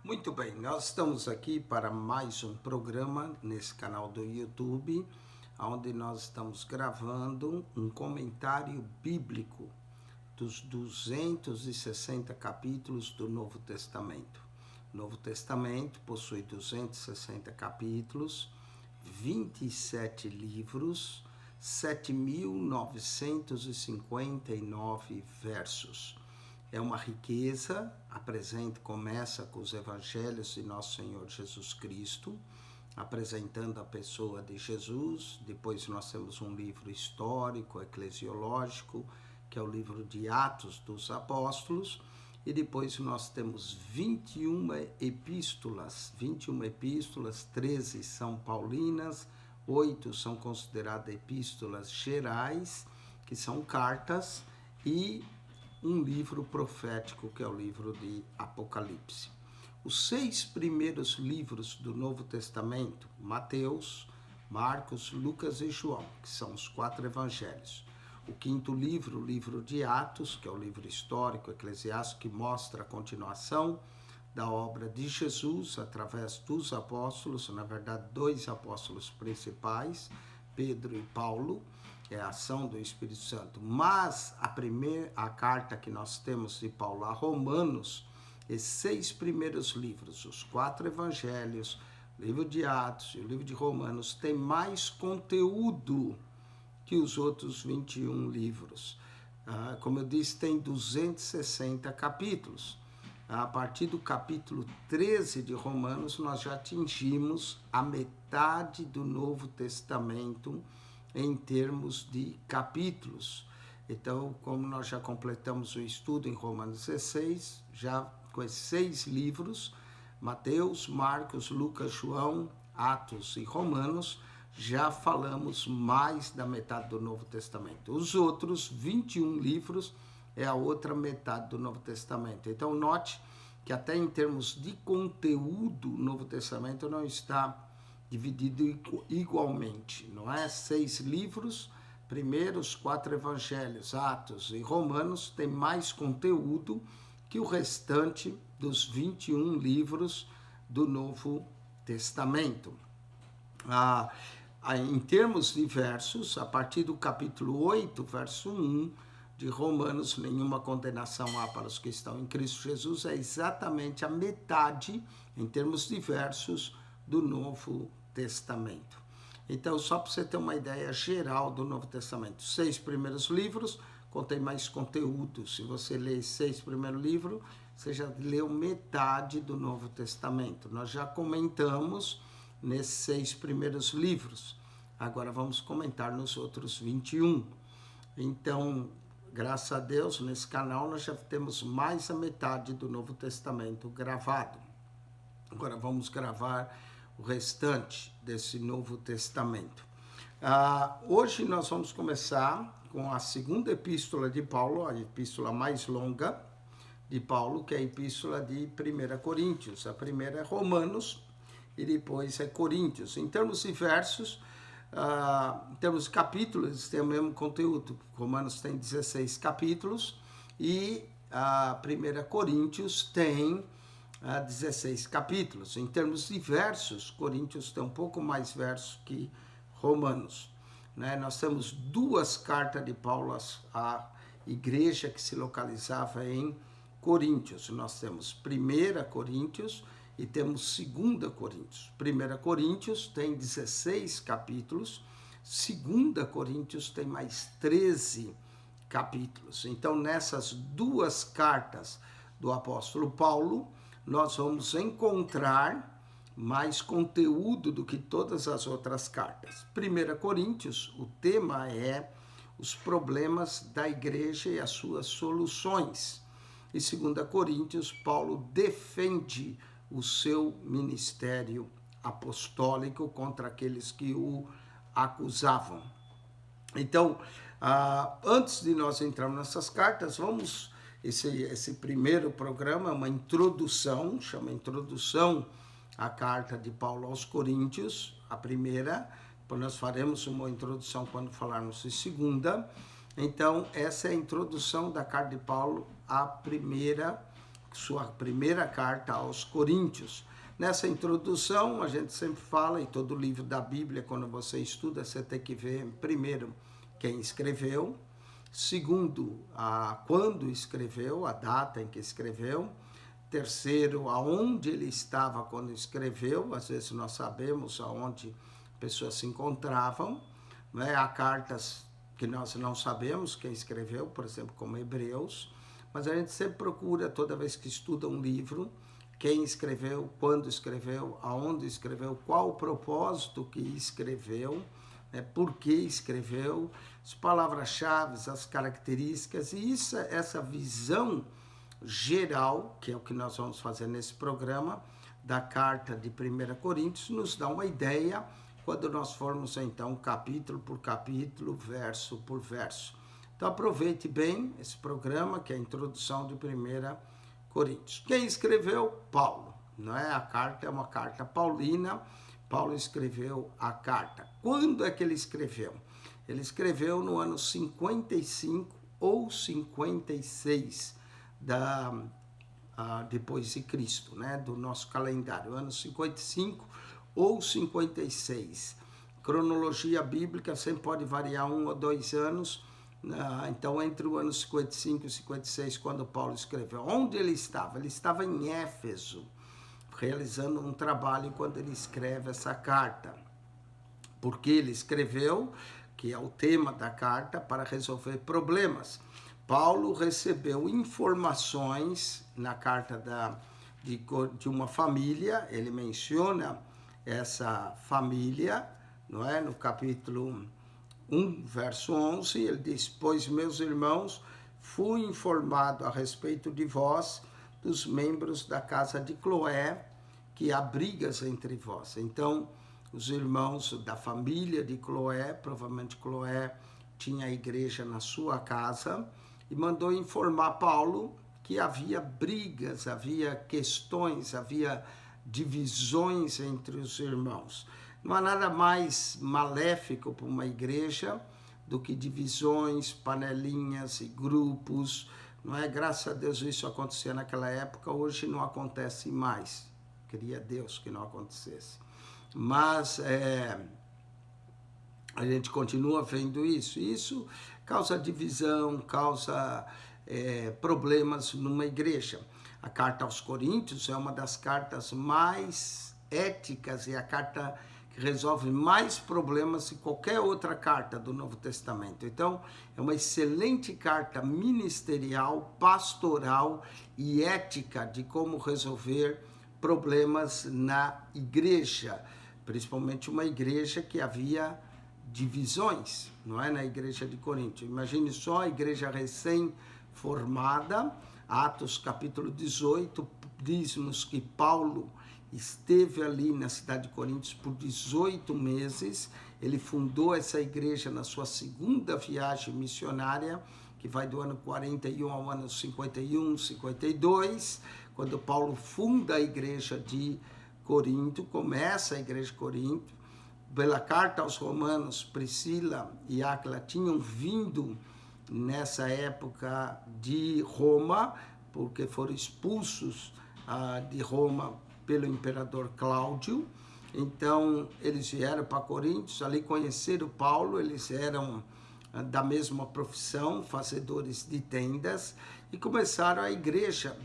Muito bem, nós estamos aqui para mais um programa nesse canal do YouTube, onde nós estamos gravando um comentário bíblico dos 260 capítulos do Novo Testamento. O Novo Testamento possui 260 capítulos, 27 livros, 7.959 versos. É uma riqueza, começa com os evangelhos de nosso Senhor Jesus Cristo, apresentando a pessoa de Jesus. Depois nós temos um livro histórico, eclesiológico, que é o livro de Atos dos Apóstolos, e depois nós temos 21 epístolas, 13 são paulinas, 8 são consideradas epístolas gerais, que são cartas, e um livro profético, que é o livro de Apocalipse. Os 6 primeiros livros do Novo Testamento, Mateus, Marcos, Lucas e João, que são os 4 evangelhos. O 5º livro, o livro de Atos, que é o livro histórico, eclesiástico, que mostra a continuação da obra de Jesus através dos apóstolos, na verdade 2 apóstolos principais, Pedro e Paulo, é a ação do Espírito Santo. Mas a carta que nós temos de Paulo a Romanos, esses 6 primeiros livros, os 4 evangelhos, o livro de Atos e o livro de Romanos, tem mais conteúdo que os outros 21 livros. Como eu disse, tem 260 capítulos. A partir do capítulo 13 de Romanos, nós já atingimos a metade do Novo Testamento em termos de capítulos. Então, como nós já completamos o estudo em Romanos 16, já com esses 6 livros, Mateus, Marcos, Lucas, João, Atos e Romanos, já falamos mais da metade do Novo Testamento. Os outros 21 livros é a outra metade do Novo Testamento. Então, note que até em termos de conteúdo, o Novo Testamento não está dividido igualmente, não é? 6 livros, primeiros 4 evangelhos, Atos e Romanos, tem mais conteúdo que o restante dos 21 livros do Novo Testamento. Em termos de versos, a partir do capítulo 8, verso 1 de Romanos, nenhuma condenação há para os que estão em Cristo Jesus, é exatamente a metade, em termos de versos, do Novo Testamento. Então, só para você ter uma ideia geral do Novo Testamento, 6 primeiros livros contém mais conteúdo. Se você ler 6 primeiros livros, você já leu metade do Novo Testamento. Nós já comentamos nesses 6 primeiros livros. Agora vamos comentar nos outros 21. Então, graças a Deus, nesse canal nós já temos mais a metade do Novo Testamento gravado. Agora vamos gravar o restante desse Novo Testamento. Hoje nós vamos começar com a segunda epístola de Paulo, a epístola mais longa de Paulo, que é a epístola de 1 Coríntios. A primeira é Romanos e depois é Coríntios. Em termos de versos, em termos de capítulos, eles têm o mesmo conteúdo. Romanos tem 16 capítulos e a 1 Coríntios tem 16 capítulos. Em termos de versos, Coríntios tem um pouco mais versos que Romanos. Nós temos 2 cartas de Paulo à igreja que se localizava em Coríntios. Nós temos 1 Coríntios e temos 2 Coríntios. 1 Coríntios tem 16 capítulos, 2 Coríntios tem mais 13 capítulos. Então, nessas 2 cartas do apóstolo Paulo, nós vamos encontrar mais conteúdo do que todas as outras cartas. 1 Coríntios, o tema é os problemas da igreja e as suas soluções. E 2 Coríntios, Paulo defende o seu ministério apostólico contra aqueles que o acusavam. Então, antes de nós entrarmos nessas cartas, vamos... Esse primeiro programa é uma introdução, chama Introdução à Carta de Paulo aos Coríntios, a primeira, depois nós faremos uma introdução quando falarmos de segunda. Então, essa é a introdução da carta de Paulo à primeira sua primeira carta aos Coríntios. Nessa introdução, a gente sempre fala, em todo livro da Bíblia, quando você estuda, você tem que ver, primeiro, quem escreveu, segundo, quando escreveu, a data em que escreveu, terceiro, aonde ele estava quando escreveu, às vezes nós sabemos aonde pessoas se encontravam, né? Há cartas que nós não sabemos quem escreveu, por exemplo, como Hebreus, mas a gente sempre procura, toda vez que estuda um livro, quem escreveu, quando escreveu, aonde escreveu, qual o propósito que escreveu, né, por que escreveu, as palavras-chave, as características, e essa visão geral, que é o que nós vamos fazer nesse programa, da carta de 1 Coríntios, nos dá uma ideia quando nós formos, então, capítulo por capítulo, verso por verso. Então, aproveite bem esse programa, que é a introdução de 1 Coríntios. Quem escreveu? Paulo. Não é? A carta é uma carta paulina. Paulo escreveu a carta. Quando é que ele escreveu? Ele escreveu no ano 55 ou 56 depois de Cristo, né? Do nosso calendário. Ano 55 ou 56. Cronologia bíblica sempre pode variar 1 ou 2 anos. Então, entre o ano 55 e 56, quando Paulo escreveu, onde ele estava? Ele estava em Éfeso, realizando um trabalho quando ele escreve essa carta. Porque ele escreveu, que é o tema da carta, para resolver problemas. Paulo recebeu informações na carta de uma família, ele menciona essa família, não é? No capítulo 1, verso 11, ele diz: pois, meus irmãos, fui informado a respeito de vós, dos membros da casa de Cloé, que há brigas entre vós. Então, os irmãos da família de Cloé, provavelmente Cloé tinha a igreja na sua casa, e mandou informar Paulo que havia brigas, havia questões, havia divisões entre os irmãos. Não há nada mais maléfico para uma igreja do que divisões, panelinhas e grupos. Não é? Graças a Deus isso acontecia naquela época, hoje não acontece mais. Queria Deus que não acontecesse. Mas a gente continua vendo isso. Isso causa divisão, causa problemas numa igreja. A carta aos Coríntios é uma das cartas mais éticas e a carta que resolve mais problemas que qualquer outra carta do Novo Testamento. Então, é uma excelente carta ministerial, pastoral e ética de como resolver problemas na igreja, principalmente uma igreja que havia divisões, não é? Na igreja de Corinto. Imagine só a igreja recém-formada. Atos capítulo 18 diz-nos que Paulo esteve ali na cidade de Corinto por 18 meses. Ele fundou essa igreja na sua segunda viagem missionária, que vai do ano 41 ao ano 51, 52, quando Paulo funda a igreja de Corinto, começa a igreja de Corinto. Pela carta aos Romanos, Priscila e Áquila tinham vindo nessa época de Roma, porque foram expulsos de Roma pelo imperador Cláudio. Então, eles vieram para Coríntios, ali conheceram Paulo, eles eram da mesma profissão, fazedores de tendas, e começaram a igreja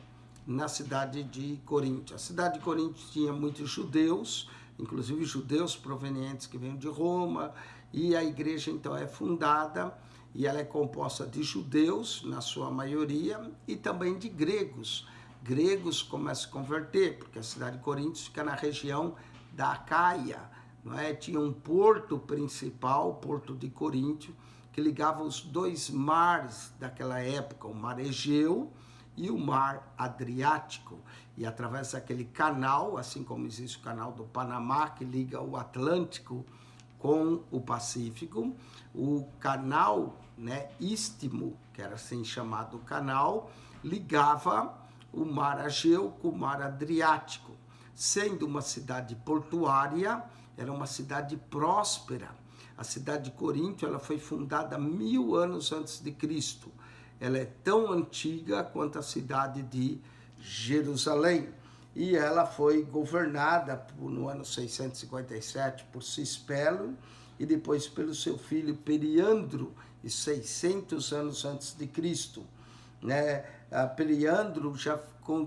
na cidade de Corinto. A cidade de Corinto tinha muitos judeus, inclusive judeus provenientes que vêm de Roma, e a igreja então é fundada, e ela é composta de judeus, na sua maioria, e também de gregos. Gregos começam a se converter, porque a cidade de Corinto fica na região da Acaia, não é? Tinha um porto principal, o porto de Corinto, que ligava os dois mares daquela época, o mar Egeu e o mar Adriático. E através daquele canal, assim como existe o canal do Panamá, que liga o Atlântico com o Pacífico, o canal, né, Istmo, que era assim chamado canal, ligava o mar Egeu com o mar Adriático. Sendo uma cidade portuária, era uma cidade próspera. A cidade de Corinto, ela foi fundada 1000 anos antes de Cristo. Ela é tão antiga quanto a cidade de Jerusalém. E ela foi governada no ano 657 por Cispelo e depois pelo seu filho Periandro, 600 anos antes de Cristo. Periandro já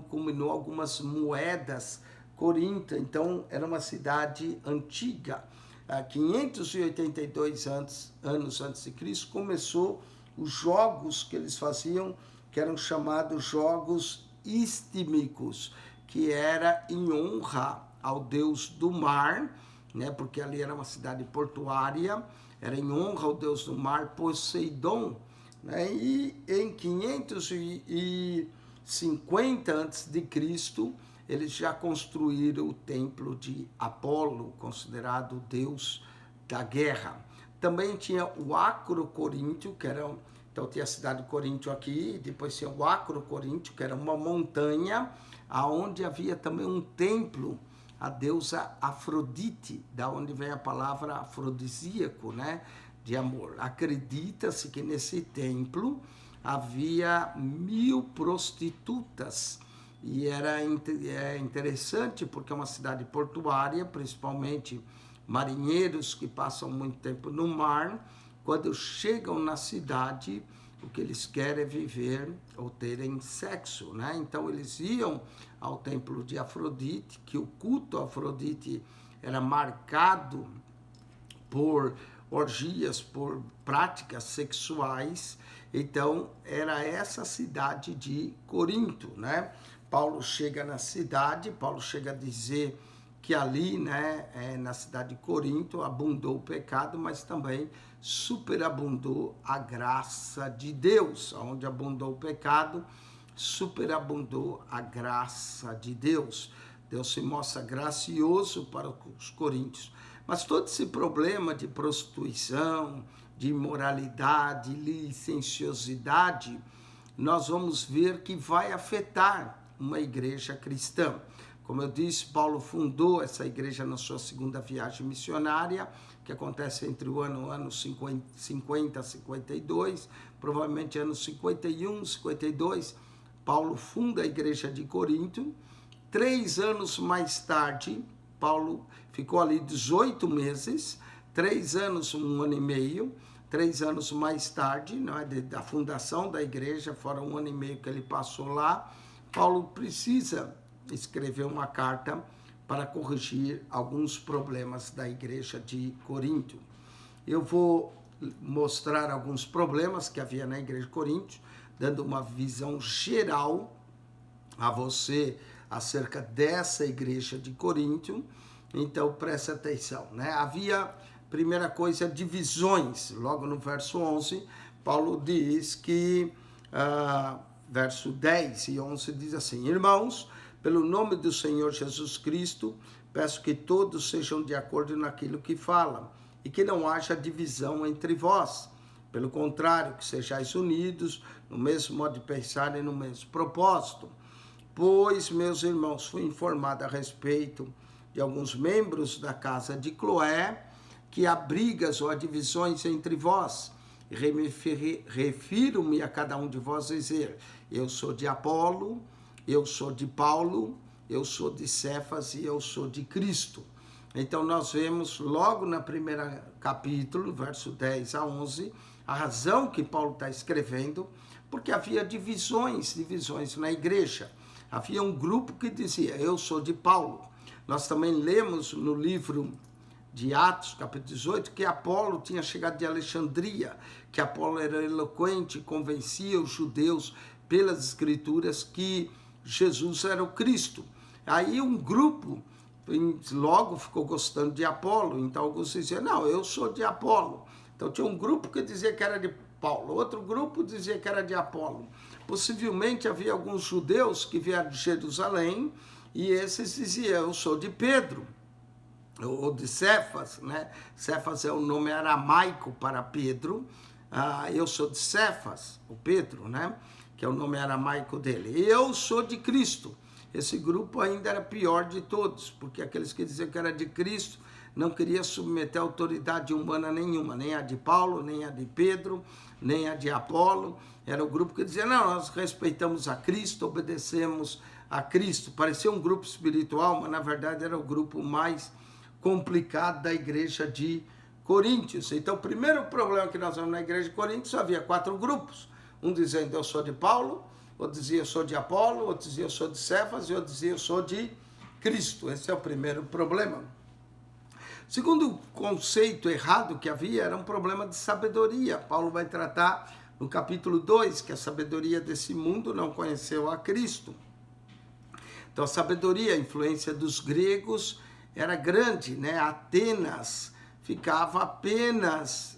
combinou algumas moedas Corinto, então era uma cidade antiga. 582 anos antes de Cristo começou os jogos que eles faziam, que eram chamados jogos istmicos, que era em honra ao deus do mar, porque ali era uma cidade portuária, era em honra ao deus do mar, Poseidon. E em 550 a.C., eles já construíram o templo de Apolo, considerado o deus da guerra. Também tinha o Acrocoríntio, que era... Então tinha a cidade de Coríntio aqui, depois tinha o Acrocoríntio, que era uma montanha, onde havia também um templo à deusa Afrodite, da onde vem a palavra afrodisíaco, de amor. Acredita-se que nesse templo havia 1000 prostitutas, e era interessante porque é uma cidade portuária, principalmente marinheiros que passam muito tempo no mar, quando chegam na cidade, o que eles querem é viver ou terem sexo, Então eles iam ao templo de Afrodite, que o culto a Afrodite era marcado por orgias, por práticas sexuais. Então era essa cidade de Corinto, Paulo chega na cidade, Paulo chega a dizer que ali, na cidade de Corinto, abundou o pecado, mas também superabundou a graça de Deus. Onde abundou o pecado, superabundou a graça de Deus. Deus se mostra gracioso para os coríntios. Mas todo esse problema de prostituição, de imoralidade, licenciosidade, nós vamos ver que vai afetar uma igreja cristã. Como eu disse, Paulo fundou essa igreja na sua segunda viagem missionária, que acontece entre o ano 50 a 52, provavelmente anos 51, 52, Paulo funda a igreja de Corinto. 3 anos mais tarde, Paulo ficou ali 18 meses, 3 anos, 1 ano e meio, 3 anos mais tarde, da fundação da igreja, fora 1 ano e meio que ele passou lá, Paulo precisa escrever uma carta para corrigir alguns problemas da igreja de Corinto. Eu vou mostrar alguns problemas que havia na igreja de Corinto, dando uma visão geral a você acerca dessa igreja de Corinto. Então, preste atenção, Havia, primeira coisa, divisões. Logo no verso 11, Paulo diz que... verso 10 e 11 diz assim: Irmãos, pelo nome do Senhor Jesus Cristo, peço que todos sejam de acordo naquilo que falam, e que não haja divisão entre vós. Pelo contrário, que sejais unidos no mesmo modo de pensar e no mesmo propósito. Pois, meus irmãos, fui informado a respeito de alguns membros da casa de Cloé, que há brigas ou há divisões entre vós. Refiro-me a cada um de vós dizer: eu sou de Apolo, eu sou de Paulo, eu sou de Cefas e eu sou de Cristo. Então nós vemos logo no primeiro capítulo, verso 10 a 11, a razão que Paulo está escrevendo, porque havia divisões na igreja. Havia um grupo que dizia: eu sou de Paulo. Nós também lemos no livro de Atos, capítulo 18, que Apolo tinha chegado de Alexandria, que Apolo era eloquente, convencia os judeus pelas escrituras que Jesus era o Cristo. Aí um grupo logo ficou gostando de Apolo, então alguns diziam: não, eu sou de Apolo. Então tinha um grupo que dizia que era de Paulo, outro grupo dizia que era de Apolo. Possivelmente havia alguns judeus que vieram de Jerusalém e esses diziam: eu sou de Pedro, ou de Cefas, Cefas é o nome aramaico para Pedro. Eu sou de Cefas, o Pedro, que é o nome aramaico dele. Eu sou de Cristo. Esse grupo ainda era pior de todos, porque aqueles que diziam que era de Cristo não queriam submeter a autoridade humana nenhuma, nem a de Paulo, nem a de Pedro, nem a de Apolo. Era o grupo que dizia: não, nós respeitamos a Cristo, obedecemos a Cristo. Parecia um grupo espiritual, mas na verdade era o grupo mais complicado da igreja de Coríntios. Então, o primeiro problema que nós vemos na igreja de Coríntios, havia 4 grupos. Um dizendo, eu sou de Paulo, outro dizia, eu sou de Apolo, outro dizia, eu sou de Cefas, e outro dizia, eu sou de Cristo. Esse é o primeiro problema. Segundo conceito errado que havia, era um problema de sabedoria. Paulo vai tratar no capítulo 2, que a sabedoria desse mundo não conheceu a Cristo. Então, a sabedoria, a influência dos gregos era grande, né? Atenas fica apenas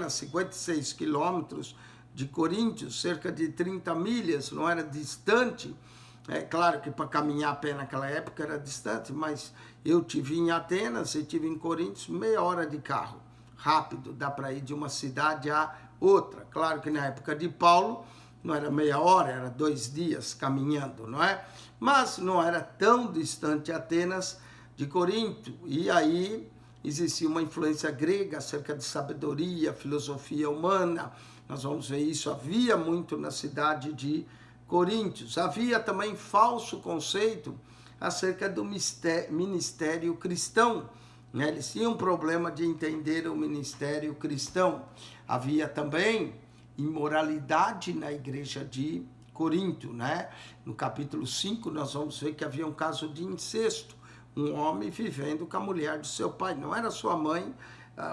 56 quilômetros de Coríntios, cerca de 30 milhas, não era distante. É claro que para caminhar a pé naquela época era distante, mas eu tive em Atenas e tive em Coríntios meia hora de carro, rápido, dá para ir de uma cidade a outra. Claro que na época de Paulo não era meia hora, era 2 dias caminhando, não é? Mas não era tão distante Atenas de Corinto, e aí existia uma influência grega acerca de sabedoria, filosofia humana. Nós vamos ver isso, havia muito na cidade de Coríntios. Havia também falso conceito acerca do ministério cristão, né? Eles tinham um problema de entender o ministério cristão. Havia também imoralidade na igreja de Corinto, né? No capítulo 5 nós vamos ver que havia um caso de incesto, um homem vivendo com a mulher do seu pai, não era sua mãe,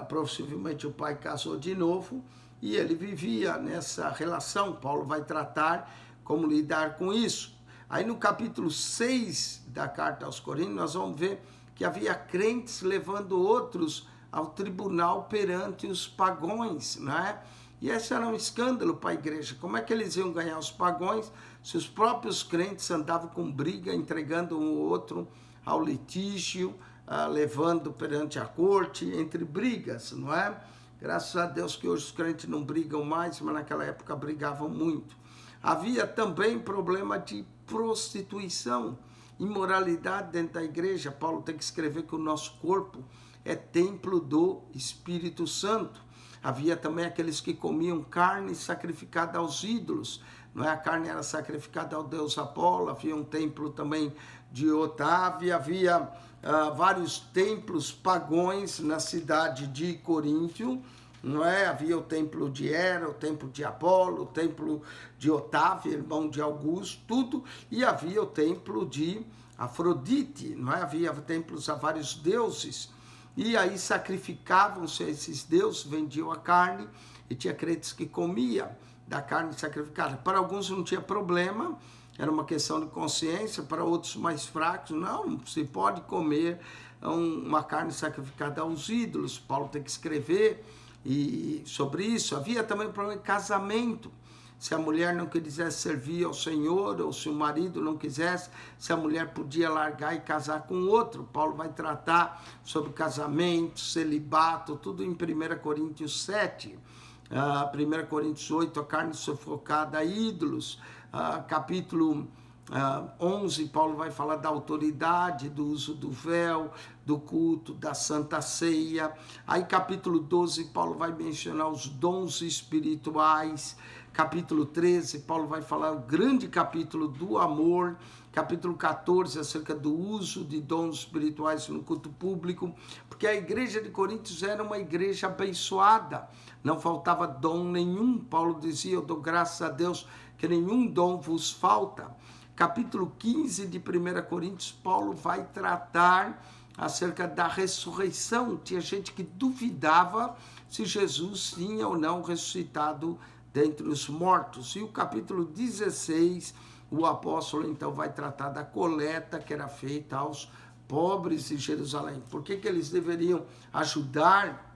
possivelmente o pai casou de novo e ele vivia nessa relação. Paulo vai tratar como lidar com isso. Aí no capítulo 6 da carta aos Coríntios, nós vamos ver que havia crentes levando outros ao tribunal perante os pagões, né? E esse era um escândalo para a igreja. Como é que eles iam ganhar os pagões se os próprios crentes andavam com briga, entregando um ou outro ao litígio, levando perante a corte, entre brigas, não é? Graças a Deus que hoje os crentes não brigam mais, mas naquela época brigavam muito. Havia também problema de prostituição, imoralidade dentro da igreja. Paulo tem que escrever que o nosso corpo é templo do Espírito Santo. Havia também aqueles que comiam carne sacrificada aos ídolos, não é? A carne era sacrificada ao deus Apolo. Havia um templo também de Otávio, havia vários templos pagões na cidade de Coríntio, não é? Havia o templo de Hera, o templo de Apolo, o templo de Otávio, irmão de Augusto, tudo, e havia o templo de Afrodite, não é? Havia templos a vários deuses, e aí sacrificavam-se a esses deuses, vendiam a carne, e tinha crentes que comia da carne sacrificada. Para alguns não tinha problema, era uma questão de consciência, para outros mais fracos, não, se pode comer uma carne sacrificada aos ídolos. Paulo tem que escrever sobre isso. Havia também o problema de casamento. Se a mulher não quisesse servir ao Senhor, ou se o marido não quisesse, se a mulher podia largar e casar com outro. Paulo vai tratar sobre casamento, celibato, tudo em 1 Coríntios 7. 1 Coríntios 8, a carne sufocada a ídolos. Capítulo 11, Paulo vai falar da autoridade, do uso do véu, do culto, da Santa Ceia. Aí capítulo 12, Paulo vai mencionar os dons espirituais. Capítulo 13, Paulo vai falar o grande capítulo do amor. Capítulo 14, acerca do uso de dons espirituais no culto público, porque a igreja de Coríntios era uma igreja abençoada, não faltava dom nenhum. Paulo dizia, eu dou graças a Deus que nenhum dom vos falta. Capítulo 15 de 1 Coríntios, Paulo vai tratar acerca da ressurreição. Tinha gente que duvidava se Jesus tinha ou não ressuscitado dentre os mortos. E o capítulo 16, o apóstolo então vai tratar da coleta que era feita aos pobres de Jerusalém. Por que eles deveriam ajudar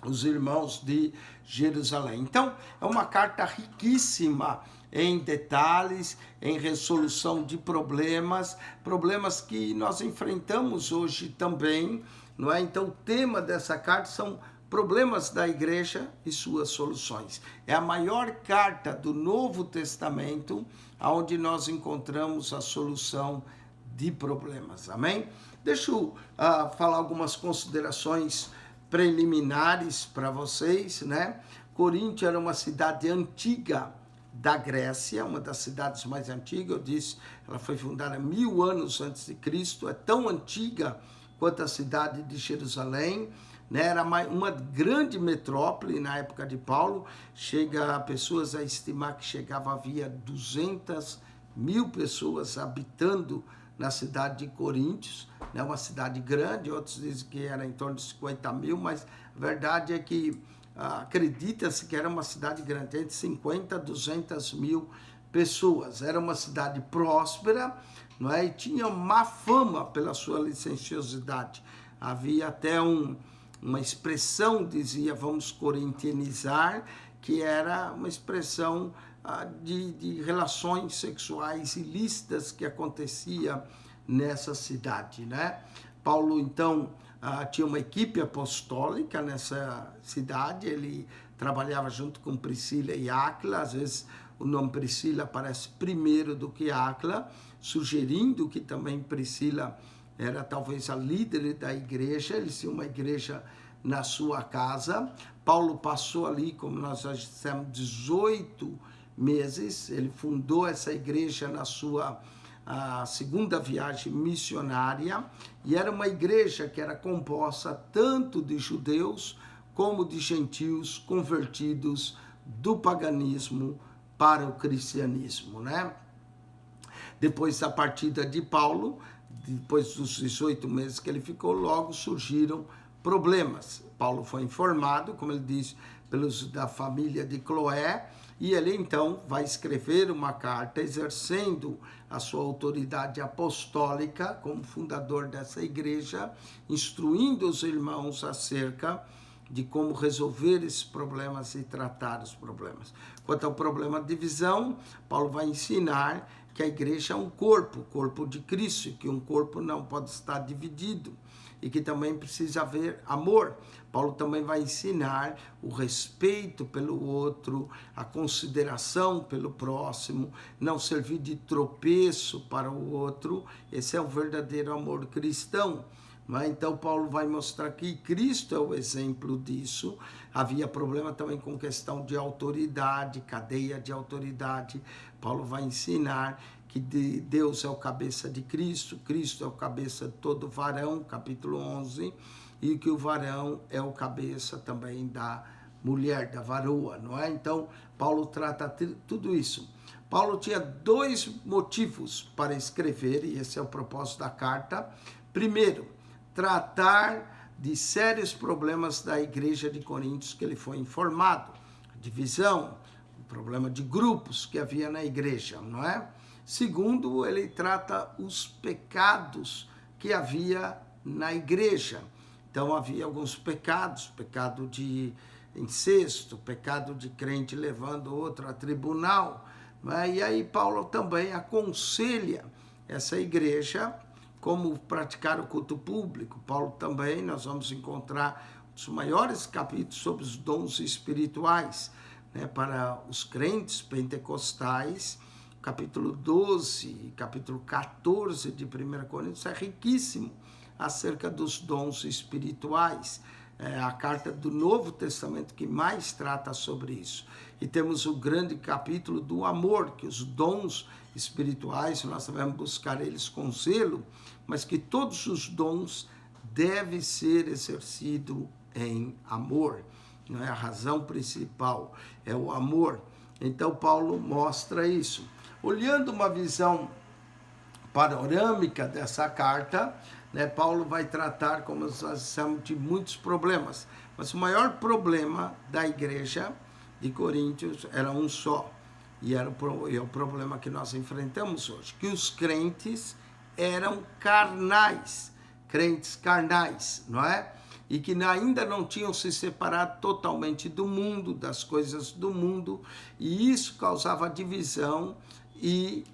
os irmãos de Jerusalém? Então, é uma carta riquíssima em detalhes, em resolução de problemas que nós enfrentamos hoje também, não é? Então, o tema dessa carta são problemas da igreja e suas soluções. É a maior carta do Novo Testamento onde nós encontramos a solução de problemas, amém? Deixa eu falar algumas considerações preliminares para vocês, né? Coríntio era uma cidade antiga, da Grécia, uma das cidades mais antigas. Eu disse, ela foi fundada 1000 anos antes de Cristo, é tão antiga quanto a cidade de Jerusalém, né? Era uma grande metrópole na época de Paulo. Pessoas a estimar que havia 200.000 pessoas habitando na cidade de Coríntios, né? Uma cidade grande. Outros dizem que era em torno de 50.000, mas a verdade é que acredita-se que era uma cidade grande, entre 50 a 200.000 pessoas. Era uma cidade próspera, não é? E tinha má fama pela sua licenciosidade. Havia até uma expressão, dizia, vamos corintianizar, que era uma expressão de relações sexuais ilícitas que acontecia nessa cidade, né? Paulo, então, tinha uma equipe apostólica nessa cidade. Ele trabalhava junto com Priscila e Áquila. Às vezes o nome Priscila aparece primeiro do que Áquila, sugerindo que também Priscila era talvez a líder da igreja. Eles tinham uma igreja na sua casa. Paulo passou ali, como nós já dissemos, 18 meses. Ele fundou essa igreja na sua segunda viagem missionária, e era uma igreja que era composta tanto de judeus como de gentios convertidos do paganismo para o cristianismo, né? Depois da partida de Paulo, depois dos 18 meses que ele ficou, logo surgiram problemas. Paulo foi informado, como ele diz, pelos da família de Cloé, e ele então vai escrever uma carta exercendo a sua autoridade apostólica como fundador dessa igreja, instruindo os irmãos acerca de como resolver esses problemas e tratar os problemas. Quanto ao problema de divisão, Paulo vai ensinar que a igreja é um corpo, o corpo de Cristo, que um corpo não pode estar dividido e que também precisa haver amor. Paulo também vai ensinar o respeito pelo outro, a consideração pelo próximo, não servir de tropeço para o outro. Esse é o verdadeiro amor cristão. Então, Paulo vai mostrar que Cristo é o exemplo disso. Havia problema também com questão de autoridade, cadeia de autoridade. Paulo vai ensinar que Deus é o cabeça de Cristo, Cristo é o cabeça de todo varão, capítulo 11, e que o varão é o cabeça também da mulher, da varoa, não é? Então, Paulo trata tudo isso. Paulo tinha 2 motivos para escrever, e esse é o propósito da carta. Primeiro, tratar de sérios problemas da igreja de Coríntios que ele foi informado. Divisão, o problema de grupos que havia na igreja, não é? Segundo, ele trata os pecados que havia na igreja. Então, havia alguns pecados, pecado de incesto, pecado de crente levando outro a tribunal. Não é? E aí Paulo também aconselha essa igreja como praticar o culto público. Paulo também, nós vamos encontrar os maiores capítulos sobre os dons espirituais, né, para os crentes pentecostais. Capítulo 12, capítulo 14 de 1 Coríntios é riquíssimo acerca dos dons espirituais. É a carta do Novo Testamento que mais trata sobre isso. E temos o grande capítulo do amor, que os dons espirituais, nós devemos buscar eles com zelo, mas que todos os dons devem ser exercidos em amor. Não é a razão principal, é o amor. Então, Paulo mostra isso. Olhando uma visão panorâmica dessa carta, né, Paulo vai tratar, como nós dissemos, de muitos problemas. Mas o maior problema da igreja de Coríntios era um só. E é o problema que nós enfrentamos hoje. Que os crentes eram carnais. Crentes carnais, não é? E que ainda não tinham se separado totalmente do mundo, das coisas do mundo. E isso causava divisão e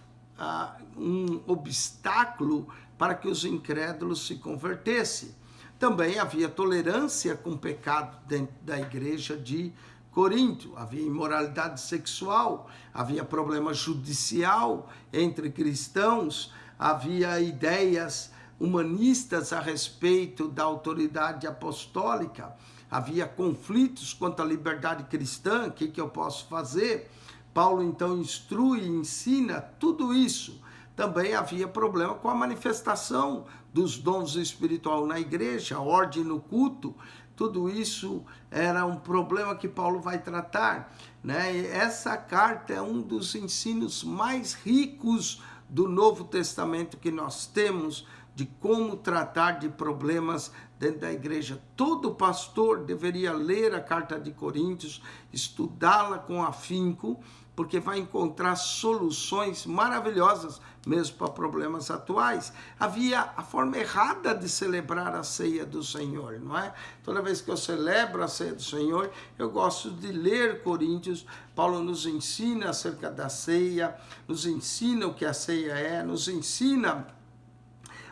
um obstáculo para que os incrédulos se convertessem. Também havia tolerância com o pecado dentro da igreja de Corinto, havia imoralidade sexual, havia problema judicial entre cristãos, havia ideias humanistas a respeito da autoridade apostólica, havia conflitos quanto à liberdade cristã, o que eu posso fazer? Paulo então instrui e ensina tudo isso. Também havia problema com a manifestação dos dons espirituais na igreja, a ordem no culto. Tudo isso era um problema que Paulo vai tratar, né? E essa carta é um dos ensinos mais ricos do Novo Testamento que nós temos, de como tratar de problemas dentro da igreja. Todo pastor deveria ler a carta de Coríntios, estudá-la com afinco, porque vai encontrar soluções maravilhosas mesmo para problemas atuais. Havia a forma errada de celebrar a ceia do Senhor, não é? Toda vez que eu celebro a ceia do Senhor, eu gosto de ler Coríntios. Paulo nos ensina acerca da ceia, nos ensina o que a ceia é, nos ensina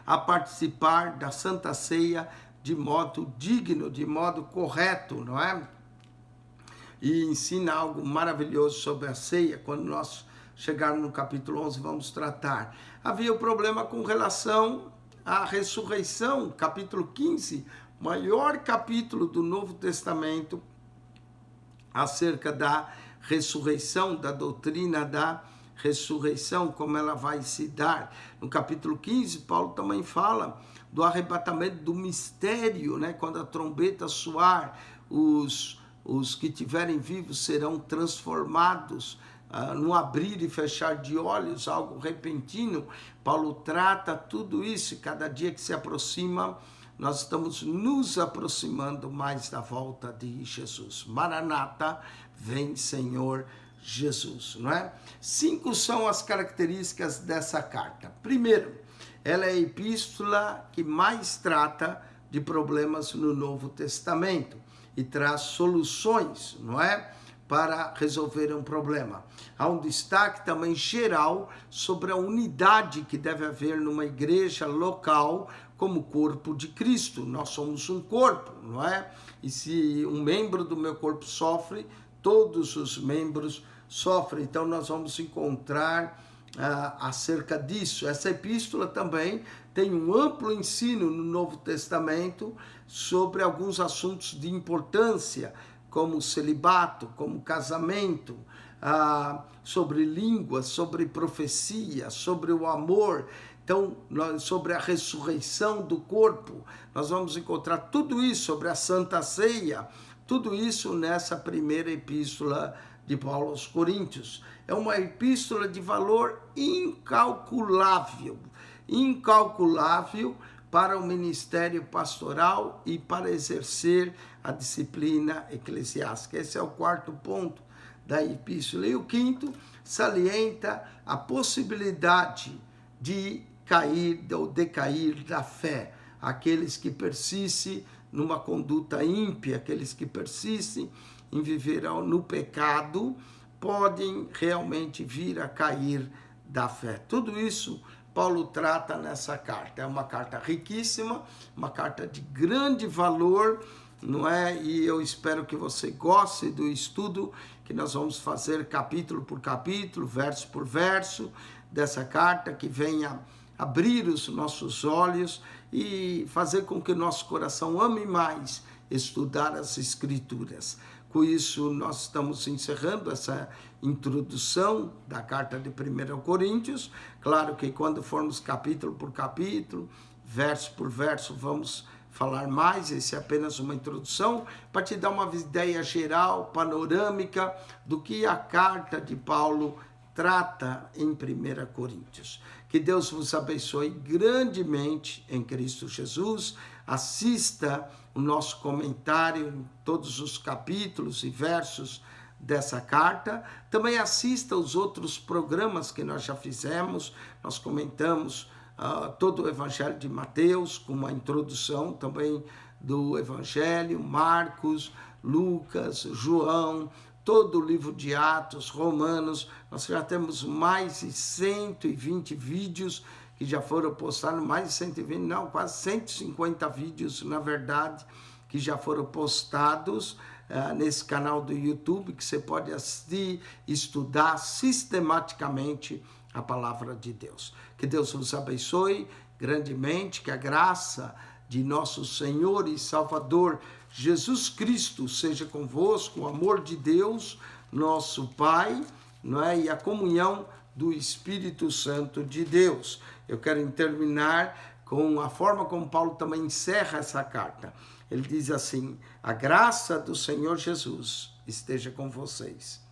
a participar da Santa Ceia de modo digno, de modo correto, não é? E ensina algo maravilhoso sobre a ceia. Quando nós chegarmos no capítulo 11, vamos tratar. Havia o problema com relação à ressurreição, capítulo 15, maior capítulo do Novo Testamento, acerca da ressurreição, da doutrina da ressurreição, como ela vai se dar. No capítulo 15, Paulo também fala do arrebatamento, do mistério, né? Quando a trombeta soar, os que tiverem vivos serão transformados no abrir e fechar de olhos, algo repentino. Paulo trata tudo isso, e cada dia que se aproxima, nós estamos nos aproximando mais da volta de Jesus. Maranata, vem Senhor Jesus, não é? 5 são as características dessa carta. Primeiro, ela é a epístola que mais trata de problemas no Novo Testamento e traz soluções, não é? Para resolver um problema. Há um destaque também geral sobre a unidade que deve haver numa igreja local como corpo de Cristo. Nós somos um corpo, não é? E se um membro do meu corpo sofre, todos os membros sofrem. Então nós vamos encontrar acerca disso. Essa epístola também tem um amplo ensino no Novo Testamento sobre alguns assuntos de importância, como o celibato, como o casamento, sobre línguas, sobre profecia, sobre o amor. Então, sobre a ressurreição do corpo, nós vamos encontrar tudo isso, sobre a Santa Ceia, tudo isso nessa primeira epístola de Paulo aos Coríntios. É uma epístola de valor incalculável, incalculável para o ministério pastoral e para exercer a disciplina eclesiástica. Esse é o 4º ponto da epístola. E o 5º salienta a possibilidade de cair ou decair da fé. Aqueles que persistem numa conduta ímpia, aqueles que persistem em viver no pecado, podem realmente vir a cair da fé. Tudo isso Paulo trata nessa carta. É uma carta riquíssima, uma carta de grande valor, não é? E eu espero que você goste do estudo que nós vamos fazer capítulo por capítulo, verso por verso, dessa carta, que venha abrir os nossos olhos e fazer com que o nosso coração ame mais estudar as Escrituras. Com isso, nós estamos encerrando essa introdução da carta de 1 Coríntios. Claro que quando formos capítulo por capítulo, verso por verso, vamos falar mais. Esse é apenas uma introdução para te dar uma ideia geral, panorâmica, do que a carta de Paulo trata em 1 Coríntios. Que Deus vos abençoe grandemente em Cristo Jesus. Assista o nosso comentário em todos os capítulos e versos dessa carta. Também assista os outros programas que nós já fizemos. Nós comentamos todo o Evangelho de Mateus, com uma introdução também do Evangelho, Marcos, Lucas, João, todo o livro de Atos, Romanos. Nós já temos mais de 120 vídeos que já foram postados, mais de 120, não, quase 150 vídeos, na verdade, que já foram postados nesse canal do YouTube, que você pode assistir, estudar sistematicamente a palavra de Deus. Que Deus vos abençoe grandemente, que a graça de nosso Senhor e Salvador Jesus Cristo seja convosco, o amor de Deus, nosso Pai, não é? E a comunhão do Espírito Santo de Deus. Eu quero terminar com a forma como Paulo também encerra essa carta. Ele diz assim: a graça do Senhor Jesus esteja com vocês.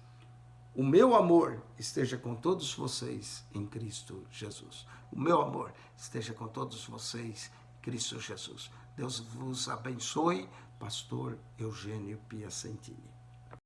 O meu amor esteja com todos vocês em Cristo Jesus. O meu amor esteja com todos vocês em Cristo Jesus. Deus vos abençoe. Pastor Eugênio Piacentini.